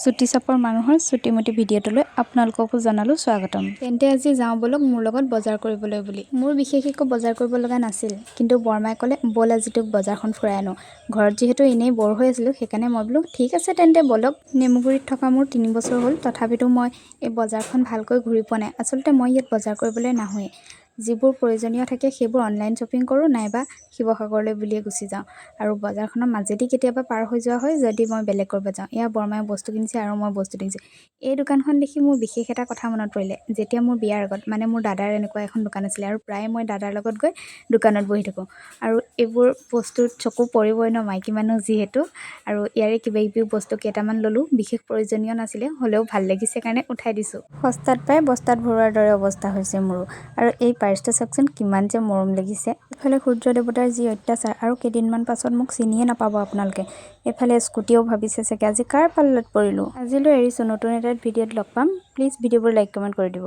চুটি চাপৰ মানুহৰ চুটিমুটি ভিডিঅ'টোলৈ আপোনালোককো জনালোঁ স্বাগতম। তেন্তে আজি যাওঁ বলক মোৰ লগত বজাৰ কৰিবলৈ বুলি। মোৰ বিশেষ একো বজাৰ কৰিব লগা নাছিল, কিন্তু বৰমাই ক'লে ব'ল আজি তোক বজাৰখন ফুৰাই আনো। ঘৰত যিহেতু এনেই বৰ হৈ আছিলোঁ, সেইকাৰণে মই বোলো ঠিক আছে তেন্তে বলক। নেমুগুৰিত থকা মোৰ 3 বছৰ হ'ল, তথাপিতো মই এই বজাৰখন ভালকৈ ঘূৰি পোৱা নাই। আচলতে মই ইয়াত বজাৰ কৰিবলৈ নাহোৱেই। যিবোৰ প্ৰয়োজনীয় থাকে সেইবোৰ অনলাইন শ্বপিং কৰোঁ নাইবা শিৱসাগৰলৈ বুলিয়ে গুচি যাওঁ। আৰু বজাৰখনৰ মাজেদি কেতিয়াবা পাৰ হৈ যোৱা হয় যদি মই বেলেগ ক'ৰবাত যাওঁ। এয়া বৰমাই বস্তু কিনিছে আৰু মই বস্তু কিনিছোঁ। এই দোকানখন দেখি মোৰ বিশেষ এটা কথা মনত পৰিলে। যেতিয়া মোৰ বিয়াৰ আগত মানে মোৰ দাদাৰ এনেকুৱা এখন দোকান আছিলে আৰু প্ৰায়ে মই দাদাৰ লগত গৈ দোকানত বহি থাকোঁ। আৰু এইবোৰ বস্তুত চকু পৰিবই ন, মাইকী মানুহ যিহেতু। আৰু ইয়াৰে কিবা কিবি বস্তু কেইটামান ল'লোঁ। বিশেষ প্ৰয়োজনীয় নাছিলে, হ'লেও ভাল লাগিছে কাৰণে উঠাই দিছোঁ। সস্তাত পাই বস্তাত ভৰোৱাৰ দৰে অৱস্থা হৈছে মোৰো। আৰু এই পাৰ্চটো চাওকচোন কিমান যে মৰম লাগিছে। ইফালে সূৰ্য দেৱতাৰ যি অত্যাচাৰ, আৰু কেইদিনমান পাছত মোক চিনিয়ে নাপাব আপোনালোকে। এইফালে স্কুটিও ভাবিছে চাগে আজি কাৰ পাল্লাত পৰিলোঁ। আজিলৈ এৰিছোঁ, নতুন এটা ভিডিঅ'ত লগ পাম। প্লিজ ভিডিঅ'বোৰ লাইক কমেণ্ট কৰি দিব।